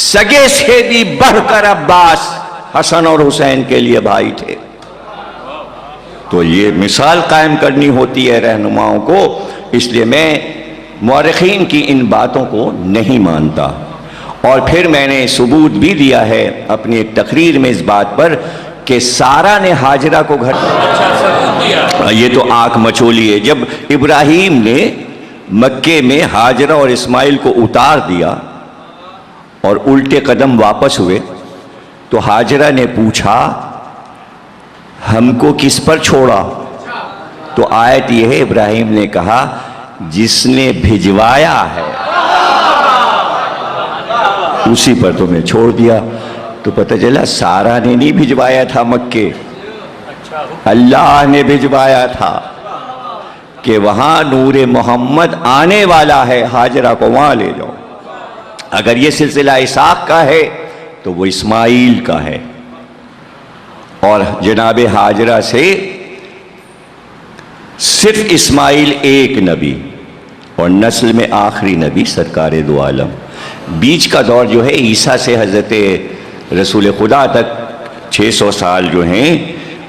سگے سے بھی بڑھ کر عباس حسن اور حسین کے لیے بھائی تھے. تو یہ مثال قائم کرنی ہوتی ہے رہنماؤں کو. اس لیے میں مورخین کی ان باتوں کو نہیں مانتا. اور پھر میں نے ثبوت بھی دیا ہے اپنی ایک تقریر میں اس بات پر کہ سارا نے ہاجرہ کو گھر، یہ تو آنکھ مچولی ہے. جب ابراہیم نے مکے میں ہاجرہ اور اسماعیل کو اتار دیا اور الٹے قدم واپس ہوئے تو ہاجرہ نے پوچھا ہم کو کس پر چھوڑا؟ تو آیت یہ ہے، ابراہیم نے کہا جس نے بھجوایا ہے اسی پر تمہیں چھوڑ دیا. تو پتہ چلا سارا نے نہیں بھجوایا تھا مکے، اللہ نے بھجوایا تھا کہ وہاں نور محمد آنے والا ہے، ہاجرہ کو وہاں لے جاؤ. اگر یہ سلسلہ اسحاق کا ہے تو وہ اسماعیل کا ہے. اور جناب ہاجرہ سے صرف اسماعیل ایک نبی اور نسل میں آخری نبی سرکار دو عالم. بیچ کا دور جو ہے عیسیٰ سے حضرت رسول خدا تک 600 سال جو ہیں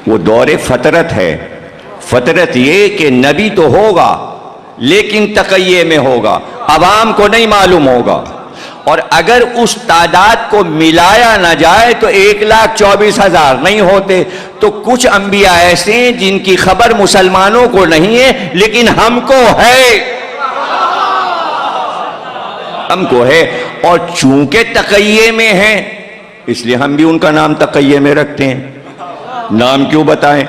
وہ دور فطرت ہے. فطرت یہ کہ نبی تو ہوگا لیکن تقیے میں ہوگا، عوام کو نہیں معلوم ہوگا. اور اگر اس تعداد کو ملایا نہ جائے تو 1,24,000 نہیں ہوتے. تو کچھ انبیاء ایسے ہیں جن کی خبر مسلمانوں کو نہیں ہے لیکن ہم کو ہے، ہم کو ہے. اور چونکہ تقیے میں ہیں اس لیے ہم بھی ان کا نام تقیے میں رکھتے ہیں. نام کیوں بتائیں؟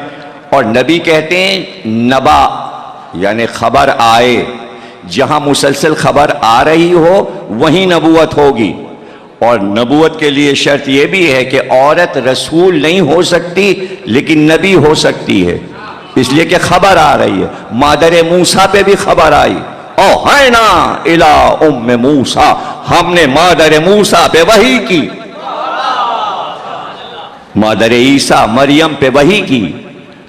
اور نبی کہتے ہیں نبا یعنی خبر آئے، جہاں مسلسل خبر آ رہی ہو وہیں نبوت ہوگی. اور نبوت کے لیے شرط یہ بھی ہے کہ عورت رسول نہیں ہو سکتی لیکن نبی ہو سکتی ہے، اس لیے کہ خبر آ رہی ہے. مادر موسیٰ پہ بھی خبر آئی، اوحینا الی ام موسیٰ، ہم نے مادر موسیٰ پہ وحی کی. مادر عیسیٰ مریم پہ وحی کی.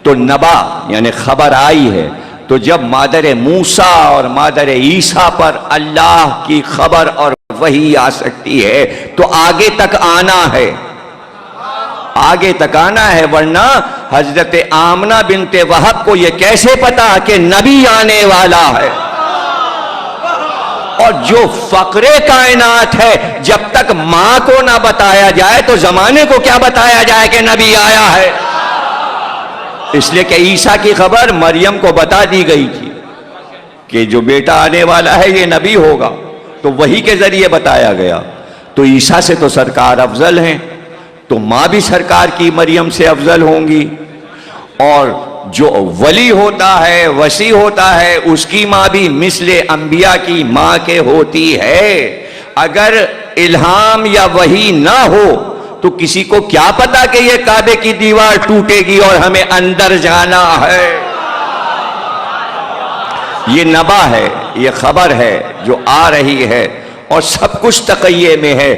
تو نبا یعنی خبر آئی ہے. تو جب مادر موسیٰ اور مادر عیسیٰ پر اللہ کی خبر اور وحی آ سکتی ہے تو آگے تک آنا ہے، آگے تک آنا ہے. ورنہ حضرت آمنہ بنت وہب کو یہ کیسے پتا کہ نبی آنے والا ہے؟ اور جو فقر کائنات ہے جب تک ماں کو نہ بتایا جائے تو زمانے کو کیا بتایا جائے کہ نبی آیا ہے؟ اس لیے کہ عیسیٰ کی خبر مریم کو بتا دی گئی تھی کہ جو بیٹا آنے والا ہے یہ نبی ہوگا، تو وہی کے ذریعے بتایا گیا. تو عیسیٰ سے تو سرکار افضل ہیں، تو ماں بھی سرکار کی مریم سے افضل ہوں گی. اور جو ولی ہوتا ہے، وصی ہوتا ہے، اس کی ماں بھی مثل انبیاء کی ماں کے ہوتی ہے. اگر الہام یا وحی نہ ہو تو کسی کو کیا پتا کہ یہ کعبے کی دیوار ٹوٹے گی اور ہمیں اندر جانا ہے؟ یہ نبا ہے، یہ خبر ہے جو آ رہی ہے اور سب کچھ تقیے میں ہے.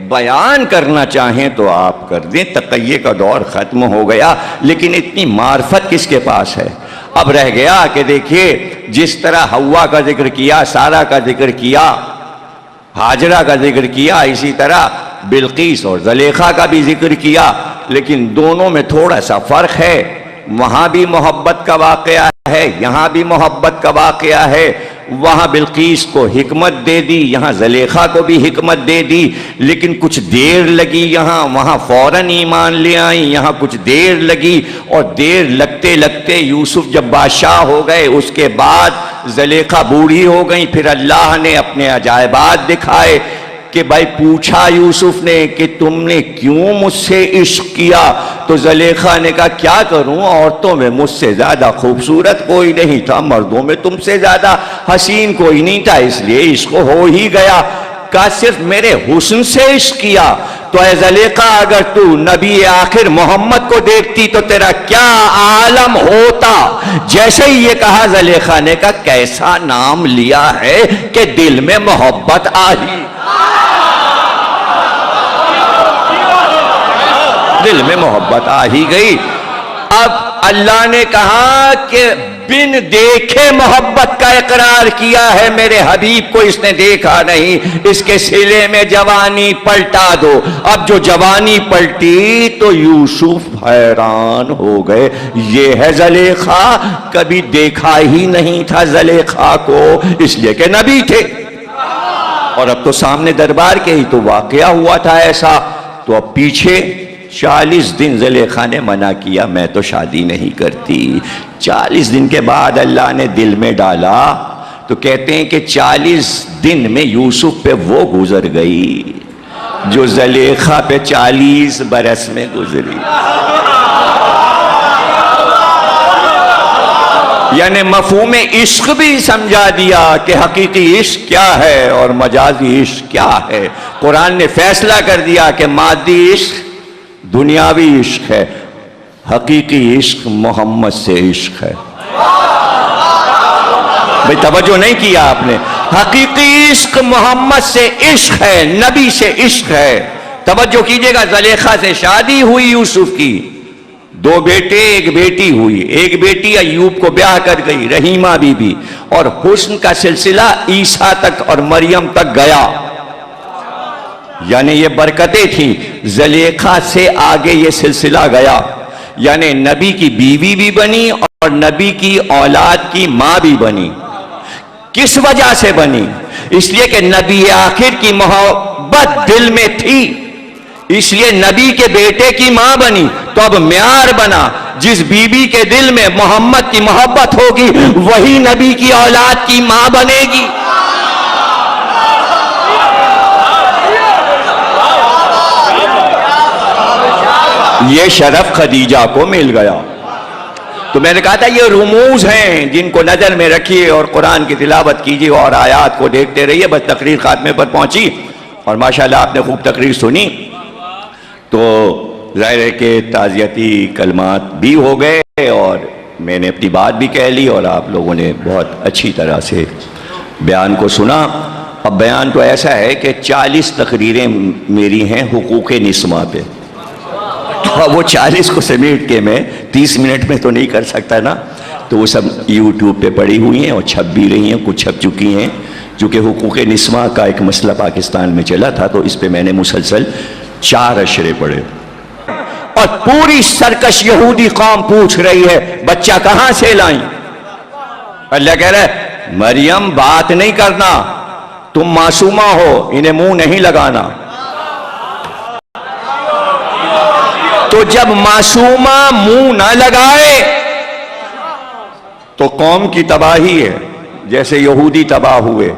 بیان کرنا چاہیں تو آپ کر دیں، تقیے کا دور ختم ہو گیا. لیکن اتنی معرفت کس کے پاس ہے؟ اب رہ گیا کہ دیکھیے جس طرح حوا کا ذکر کیا، سارا کا ذکر کیا، ہاجرہ کا ذکر کیا، اسی طرح بلقیس اور زلیخا کا بھی ذکر کیا. لیکن دونوں میں تھوڑا سا فرق ہے. وہاں بھی محبت کا واقعہ ہے، یہاں بھی محبت کا واقعہ ہے. وہاں بلقیس کو حکمت دے دی، یہاں زلیخا کو بھی حکمت دے دی، لیکن کچھ دیر لگی یہاں، وہاں فوراً ایمان لے آئیں، یہاں کچھ دیر لگی، اور دیر لگتے لگتے یوسف جب بادشاہ ہو گئے اس کے بعد زلیخا بوڑھی ہو گئی، پھر اللہ نے اپنے عجائبات دکھائے کہ بھائی پوچھا یوسف نے کہ تم نے کیوں مجھ سے عشق کیا؟ تو زلیخا نے کہا کیا کروں، عورتوں میں مجھ سے زیادہ خوبصورت کوئی نہیں تھا، مردوں میں تم سے زیادہ حسین کوئی نہیں تھا، اس لیے عشق ہو ہی گیا۔ کہا صرف میرے حسن سے عشق کیا؟ تو اے زلیخا اگر تو نبی آخر محمد کو دیکھتی تو تیرا کیا عالم ہوتا؟ جیسے ہی یہ کہا زلیخا نے کہا کیسا نام لیا ہے کہ دل میں محبت آئی، دل میں محبت آ ہی گئی۔ اب اللہ نے کہا کہ بن دیکھے محبت کا اقرار کیا ہے، میرے حبیب کو اس نے دیکھا نہیں، اس کے سلے میں جوانی پلٹا دو۔ اب جو جوانی پلٹی تو یوسف حیران ہو گئے، یہ ہے زلیخا، کبھی دیکھا ہی نہیں تھا زلیخا کو، اس لیے کہ نبی تھے، اور اب تو سامنے دربار کے ہی تو واقعہ ہوا تھا ایسا۔ تو اب پیچھے 40 دن زلیخا نے منع کیا میں تو شادی نہیں کرتی۔ 40 دن کے بعد اللہ نے دل میں ڈالا، تو کہتے ہیں کہ 40 دن میں یوسف پہ وہ گزر گئی جو زلیخا پہ 40 برس میں گزری۔ یعنی مفہوم عشق بھی سمجھا دیا کہ حقیقی عشق کیا ہے اور مجازی عشق کیا ہے۔ قرآن نے فیصلہ کر دیا کہ مادی عشق دنیاوی عشق ہے، حقیقی عشق محمد سے عشق ہے۔ بھئی توجہ نہیں کیا آپ نے، حقیقی عشق محمد سے عشق ہے، نبی سے عشق ہے۔ توجہ کیجئے گا، زلیخا سے شادی ہوئی یوسف کی، 2 بیٹے 1 بیٹی ہوئی، 1 بیٹی ایوب کو بیاہ کر گئی رحیمہ بی بی، اور حسن کا سلسلہ عیسیٰ تک اور مریم تک گیا، یعنی یہ برکتیں تھیں۔ زلیخا سے آگے یہ سلسلہ گیا، یعنی نبی کی بیوی بھی بنی اور نبی کی اولاد کی ماں بھی بنی۔ کس وجہ سے بنی؟ اس لیے کہ نبی آخر کی محبت دل میں تھی، اس لیے نبی کے بیٹے کی ماں بنی۔ تو اب معیار بنا، جس بی بی کے دل میں محمد کی محبت ہوگی وہی نبی کی اولاد کی ماں بنے گی۔ یہ شرف خدیجہ کو مل گیا۔ تو میں نے کہا تھا یہ رموز ہیں جن کو نظر میں رکھیے اور قرآن کی تلاوت کیجیے اور آیات کو دیکھتے رہیے۔ بس تقریر خاتمے پر پہنچی اور ماشاءاللہ آپ نے خوب تقریر سنی، تو ظاہر ہے کہ تعزیتی کلمات بھی ہو گئے اور میں نے اپنی بات بھی کہہ لی اور آپ لوگوں نے بہت اچھی طرح سے بیان کو سنا۔ اب بیان تو ایسا ہے کہ 40 تقریریں میری ہیں حقوق نسواں پہ، تو وہ 40 کو سمیٹ کے میں 30 منٹ میں تو نہیں کر سکتا نا، تو وہ سب یوٹیوب پہ پڑی ہوئی ہیں اور چھپ بھی رہی ہیں، کچھ چھپ چکی ہیں، چونکہ حقوق نسواں کا ایک مسئلہ پاکستان میں چلا تھا تو اس پہ میں نے مسلسل 4 اشرے پڑھے۔ اور پوری سرکش یہودی قوم پوچھ رہی ہے بچہ کہاں سے لائیں؟ اللہ کہہ رہا ہے مریم بات نہیں کرنا، تم معصومہ ہو، انہیں منہ نہیں لگانا۔ تو جب معصومہ منہ نہ لگائے تو قوم کی تباہی ہے، جیسے یہودی تباہ ہوئے۔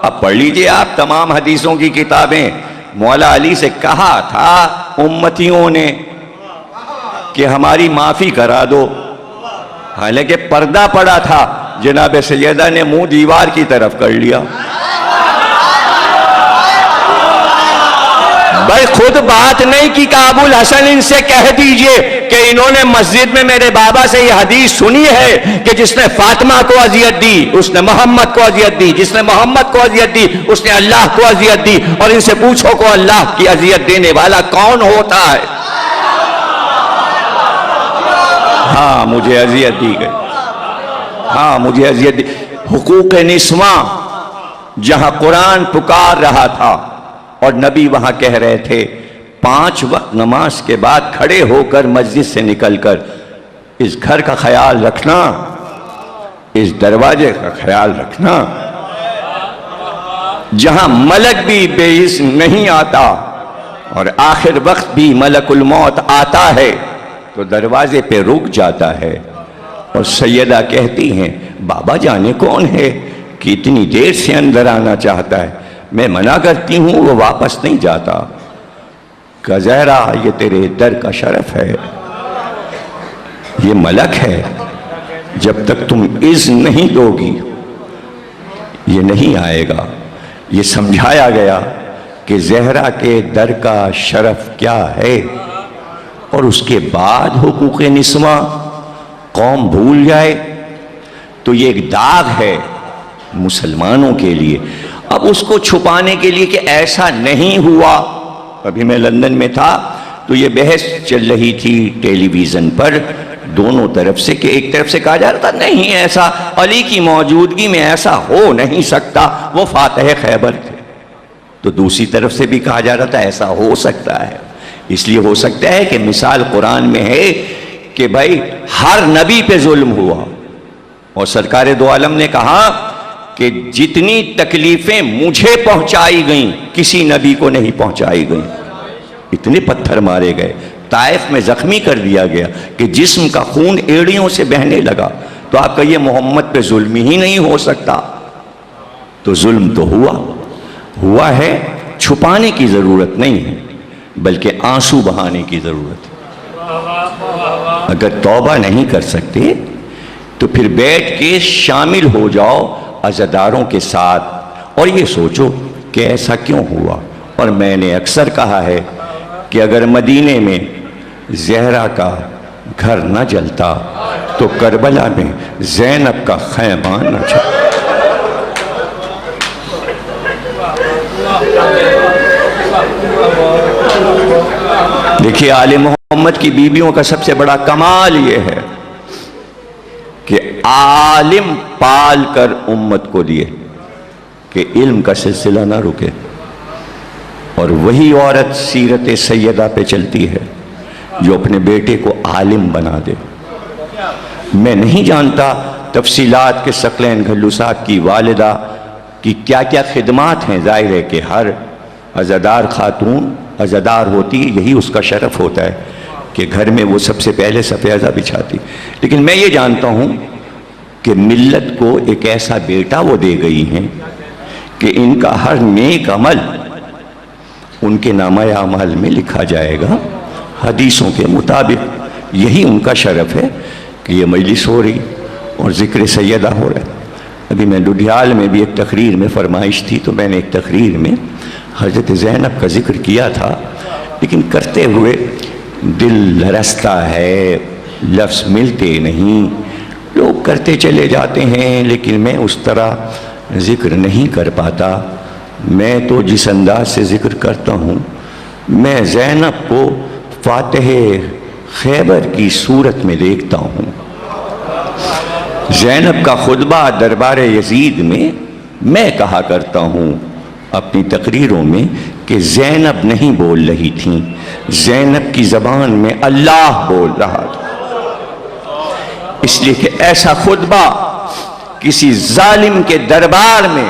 اب پڑھ لیجئے آپ تمام حدیثوں کی کتابیں، مولا علی سے کہا تھا امتیوں نے کہ ہماری معافی کرا دو، حالانکہ پردہ پڑا تھا، جناب سیدہ نے منہ دیوار کی طرف کر لیا۔ بھائی خود بات نہیں کی کہ ابو الحسن ان سے کہہ دیجئے کہ انہوں نے مسجد میں میرے بابا سے یہ حدیث سنی ہے کہ جس نے فاطمہ کو اذیت دی اس نے محمد کو اذیت دی، جس نے محمد کو اذیت دی اس نے اللہ کو اذیت دی، اور ان سے پوچھو کو اللہ کی اذیت دینے والا کون ہوتا ہے؟ ہاں مجھے اذیت دی گئی، ہاں مجھے اذیت دی۔ حقوق نسواں جہاں قرآن پکار رہا تھا اور نبی وہاں کہہ رہے تھے 5 وقت نماز کے بعد کھڑے ہو کر مسجد سے نکل کر اس گھر کا خیال رکھنا، اس دروازے کا خیال رکھنا، جہاں ملک بھی بے اذن نہیں آتا اور آخر وقت بھی ملک الموت آتا ہے تو دروازے پہ رک جاتا ہے، اور سیدہ کہتی ہیں بابا جانے کون ہے کہ اتنی دیر سے اندر آنا چاہتا ہے، میں منع کرتی ہوں وہ واپس نہیں جاتا۔ کہ زہرا یہ تیرے در کا شرف ہے، یہ ملک ہے، جب تک تم اذن نہیں دو گی یہ نہیں آئے گا۔ یہ سمجھایا گیا کہ زہرا کے در کا شرف کیا ہے، اور اس کے بعد حقوق نسواں قوم بھول جائے تو یہ ایک داغ ہے مسلمانوں کے لیے۔ اب اس کو چھپانے کے لیے کہ ایسا نہیں ہوا، ابھی میں لندن میں تھا تو یہ بحث چل رہی تھی ٹیلی ویژن پر دونوں طرف سے، کہ ایک طرف سے کہا جا رہا تھا نہیں ایسا علی کی موجودگی میں ایسا ہو نہیں سکتا، وہ فاتح خیبر تھے، تو دوسری طرف سے بھی کہا جا رہا تھا ایسا ہو سکتا ہے۔ اس لیے ہو سکتا ہے کہ مثال قرآن میں ہے کہ بھائی ہر نبی پہ ظلم ہوا، اور سرکار دو عالم نے کہا کہ جتنی تکلیفیں مجھے پہنچائی گئیں کسی نبی کو نہیں پہنچائی گئیں۔ اتنے پتھر مارے گئے، طائف میں زخمی کر دیا گیا کہ جسم کا خون ایڑیوں سے بہنے لگا، تو آپ کہیے محمد پہ ظلم ہی نہیں ہو سکتا؟ تو ظلم تو ہوا ہے، چھپانے کی ضرورت نہیں ہے بلکہ آنسو بہانے کی ضرورت ہے۔ اگر توبہ نہیں کر سکتے تو پھر بیٹھ کے شامل ہو جاؤ عزاداروں کے ساتھ اور یہ سوچو کہ ایسا کیوں ہوا۔ اور میں نے اکثر کہا ہے کہ اگر مدینے میں زہرا کا گھر نہ جلتا تو کربلا میں زینب کا خیمہ نہ جلتا۔ دیکھیے آل محمد کی بیویوں کا سب سے بڑا کمال یہ ہے کہ عالم پال کر امت کو دیے کہ علم کا سلسلہ نہ رکے، اور وہی عورت سیرت سیدہ پہ چلتی ہے جو اپنے بیٹے کو عالم بنا دے۔ میں نہیں جانتا تفصیلات کہ ثقلین گھلو صاحب کی والدہ کی کیا کیا خدمات ہیں، ظاہر ہے کہ ہر عزادار خاتون عزادار ہوتی، یہی اس کا شرف ہوتا ہے کہ گھر میں وہ سب سے پہلے سفیدہ بچھاتی، لیکن میں یہ جانتا ہوں کہ ملت کو ایک ایسا بیٹا وہ دے گئی ہیں کہ ان کا ہر نیک عمل ان کے نامہ اعمال میں لکھا جائے گا حدیثوں کے مطابق۔ یہی ان کا شرف ہے کہ یہ مجلس ہو رہی اور ذکر سیدہ ہو رہا ہے۔ ابھی میں لدھیال میں بھی ایک تقریر میں فرمائش تھی تو میں نے ایک تقریر میں حضرت زینب کا ذکر کیا تھا، لیکن کرتے ہوئے دل لرزتا ہے، لفظ ملتے نہیں، لوگ کرتے چلے جاتے ہیں لیکن میں اس طرح ذکر نہیں کر پاتا۔ میں تو جس انداز سے ذکر کرتا ہوں، میں زینب کو فاتح خیبر کی صورت میں دیکھتا ہوں۔ زینب کا خطبہ دربار یزید میں کہا کرتا ہوں اپنی تقریروں میں کہ زینب نہیں بول رہی تھیں، زینب کی زبان میں اللہ بول رہا تھا، اس لیے کہ ایسا خطبہ کسی ظالم کے دربار میں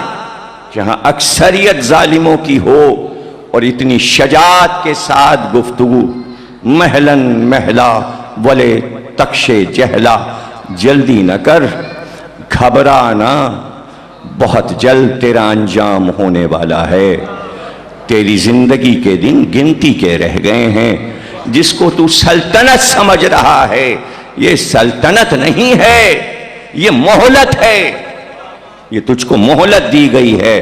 جہاں اکثریت ظالموں کی ہو اور اتنی شجاعت کے ساتھ گفتگو، محلن محلا ولے تکش جہلا، جلدی نہ کر گھبرانا، بہت جلد تیرا انجام ہونے والا ہے، تیری زندگی کے دن گنتی کے رہ گئے ہیں۔ جس کو تو سلطنت سمجھ رہا ہے یہ سلطنت نہیں ہے، یہ مہلت ہے، یہ تجھ کو مہلت دی گئی ہے،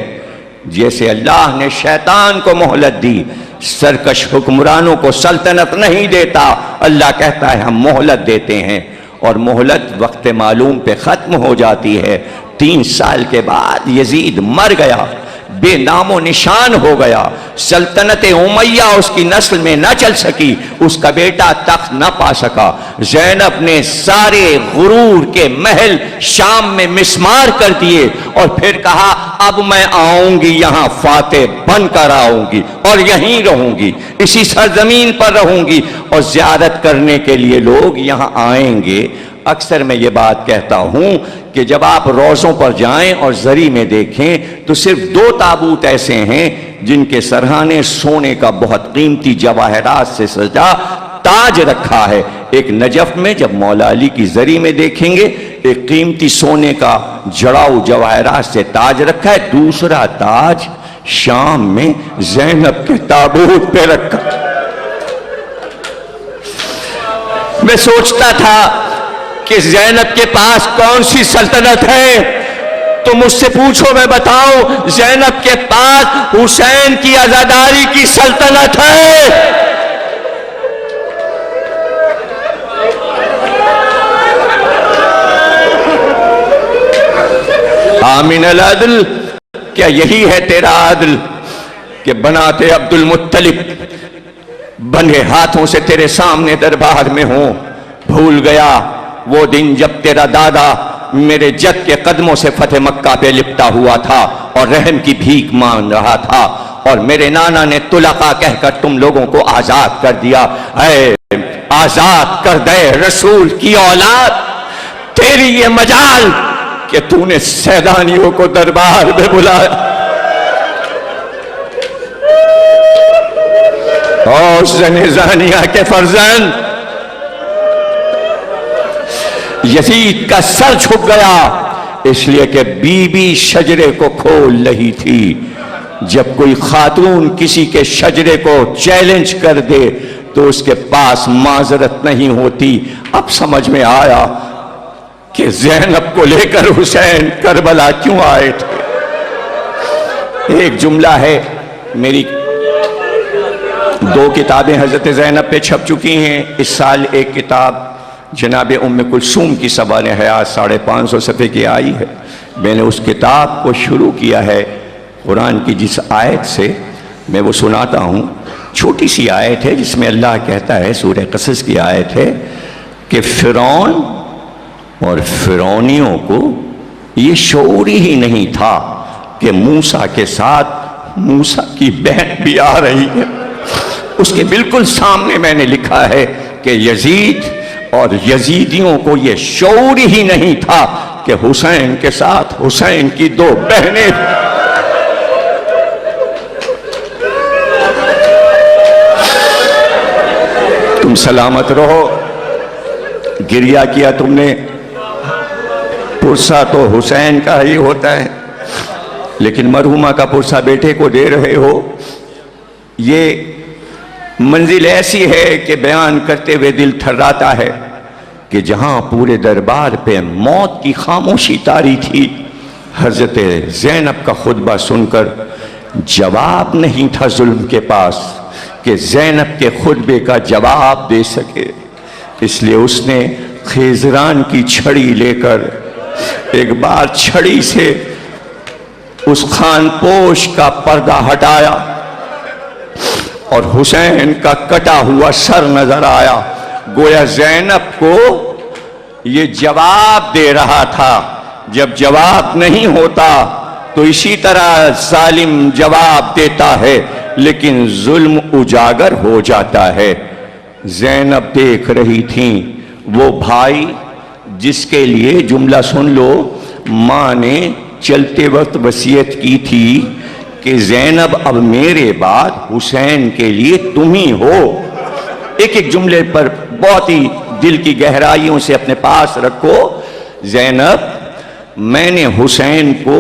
جیسے اللہ نے شیطان کو مہلت دی۔ سرکش حکمرانوں کو سلطنت نہیں دیتا، اللہ کہتا ہے ہم مہلت دیتے ہیں، اور مہلت وقت معلوم پہ ختم ہو جاتی ہے۔ 3 سال کے بعد یزید مر گیا، بے نام و نشان ہو گیا، سلطنت امیہ اس کی نسل میں نہ چل سکی، اس کا بیٹا تخت نہ پا سکا۔ زینب نے سارے غرور کے محل شام میں مسمار کر دیے اور پھر کہا اب میں آؤں گی یہاں فاتح بن کر آؤں گی اور یہیں رہوں گی، اسی سرزمین پر رہوں گی، اور زیارت کرنے کے لیے لوگ یہاں آئیں گے۔ اکثر میں یہ بات کہتا ہوں کہ جب آپ روضوں پر جائیں اور زری میں دیکھیں تو صرف 2 تابوت ایسے ہیں جن کے سرہانے سونے کا بہت قیمتی جواہرات سے سجا تاج رکھا ہے. ایک نجف میں جب مولا علی کی زری میں دیکھیں گے ایک قیمتی سونے کا جڑاؤ جواہرات سے تاج رکھا ہے. دوسرا تاج شام میں زینب کے تابوت پہ رکھا. میں سوچتا تھا کہ زینب کے پاس کون سی سلطنت ہے, تو مجھ سے پوچھو میں بتاؤں, زینب کے پاس حسین کی عزاداری کی سلطنت ہے. آمین العدل, کیا یہی ہے تیرا عدل کہ بناتے عبد المطلب بندھے ہاتھوں سے تیرے سامنے دربار میں ہوں؟ بھول گیا وہ دن جب تیرا دادا میرے جد کے قدموں سے فتح مکہ پہ لپٹا ہوا تھا اور رحم کی بھیک مانگ رہا تھا, اور میرے نانا نے طلقاء کہہ کر تم لوگوں کو آزاد کر دیا. اے آزاد کر دے رسول کی اولاد, تیری یہ مجال کہ تو نے سیدانیوں کو دربار میں بلایا. اور زانیہ کے فرزند یزید کا سر جھک گیا اس لیے کہ بی بی شجرے کو کھول رہی تھی. جب کوئی خاتون کسی کے شجرے کو چیلنج کر دے تو اس کے پاس معذرت نہیں ہوتی. اب سمجھ میں آیا کہ زینب کو لے کر حسین کربلا کیوں آئے تھے. ایک جملہ ہے, میری 2 کتابیں حضرت زینب پہ چھپ چکی ہیں. اس سال ایک کتاب جناب ام کلثوم کی سوانح حیات 550 صفحے کی آئی ہے. میں نے اس کتاب کو شروع کیا ہے قرآن کی جس آیت سے, میں وہ سناتا ہوں. چھوٹی سی آیت ہے جس میں اللہ کہتا ہے, سورہ قصص کی آیت ہے, کہ فرعون اور فرعونیوں کو یہ شعور ہی نہیں تھا کہ موسیٰ کے ساتھ موسیٰ کی بہن بھی آ رہی ہے. اس کے بالکل سامنے میں نے لکھا ہے کہ یزید اور یزیدیوں کو یہ شعور ہی نہیں تھا کہ حسین کے ساتھ حسین کی 2 بہنیں. تم سلامت رہو. گریہ کیا تم نے, پرسہ تو حسین کا ہی ہوتا ہے, لیکن مرحومہ کا پرسہ بیٹے کو دے رہے ہو. یہ منزل ایسی ہے کہ بیان کرتے ہوئے دل تھراتا ہے کہ جہاں پورے دربار پہ موت کی خاموشی طاری تھی, حضرت زینب کا خطبہ سن کر جواب نہیں تھا ظلم کے پاس کہ زینب کے خطبے کا جواب دے سکے. اس لیے اس نے خیزران کی چھڑی لے کر ایک بار چھڑی سے اس خان پوش کا پردہ ہٹایا اور حسین کا کٹا ہوا سر نظر آیا. گویا زینب کو یہ جواب دے رہا تھا. جب جواب نہیں ہوتا تو اسی طرح ظالم جواب دیتا ہے, لیکن ظلم اجاگر ہو جاتا ہے. زینب دیکھ رہی تھیں وہ بھائی جس کے لیے, جملہ سن لو, ماں نے چلتے وقت وصیت کی تھی کہ زینب اب میرے بعد حسین کے لیے تم ہی ہو. ایک ایک جملے پر بہت ہی دل کی گہرائیوں سے اپنے پاس رکھو. زینب, میں نے حسین کو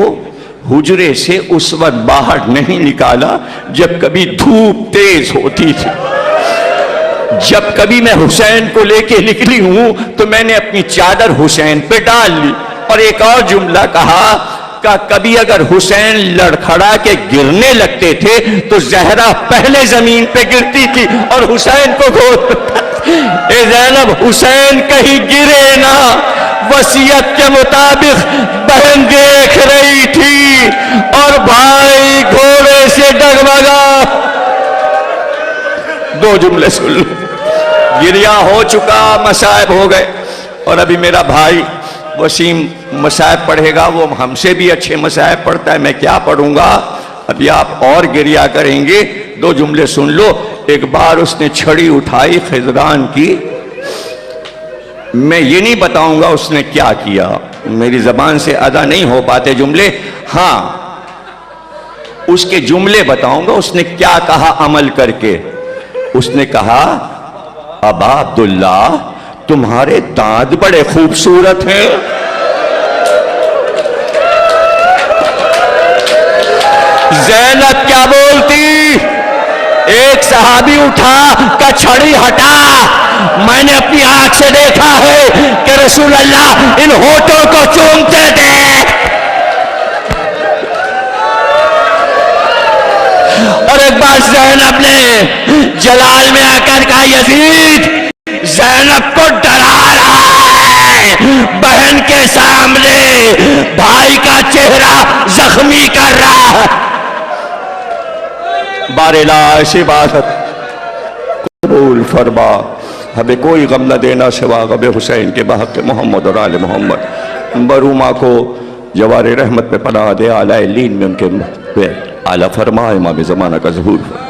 حجرے سے اس وقت باہر نہیں نکالا جب کبھی دھوپ تیز ہوتی تھی. جب کبھی میں حسین کو لے کے نکلی ہوں تو میں نے اپنی چادر حسین پہ ڈال لی. اور ایک اور جملہ کہا کہ کبھی اگر حسین لڑکھڑا کے گرنے لگتے تھے تو زہرا پہلے زمین پہ گرتی تھی اور حسین کو گود. اے زینب, حسین کہیں گرے نہ, وصیت کے مطابق بہن دیکھ رہی تھی اور بھائی گھوڑے سے ڈگمگا. 2 جملے سن لو. گریہ ہو چکا, مصائب ہو گئے, اور ابھی میرا بھائی وسیم مصائب پڑھے گا. وہ ہم سے بھی اچھے مصائب پڑھتا ہے, میں کیا پڑھوں گا. ابھی آپ اور گریہ کریں گے. 2 جملے سن لو. ایک بار اس نے چھڑی اٹھائی خضران کی میں یہ نہیں بتاؤں گا اس نے کیا کیا، میری زبان سے ادا نہیں ہو پاتے جملے، ہاں اس کے جملے بتاؤں گا اس نے کیا کہا عمل کر کے۔ اس نے کہا ابا عبداللہ تمہارے دانت بڑے خوبصورت ہیں۔ زینب کیا بولتی؟ ایک صحابی اٹھا کہ چھڑی ہٹا، میں نے اپنی آنکھ سے دیکھا ہے کہ رسول اللہ ان ہونٹوں کو چومتے تھے۔ اور ایک بار زینب نے جلال میں آ کر کہا یزید زینب کو ڈرا رہا ہے، بہن کے سامنے بھائی کا چہرہ زخمی کر رہا ہے۔ بارلا ایسی بات قبول فرما، ہمیں کوئی غم نہ دینا سوا غم حسین کے بحق محمد اور آل محمد۔ مرومہ کو جوار رحمت میں پناہ دے، اعلی لین میں ان کے اعلیٰ فرما، امام زمانہ کا ظہور۔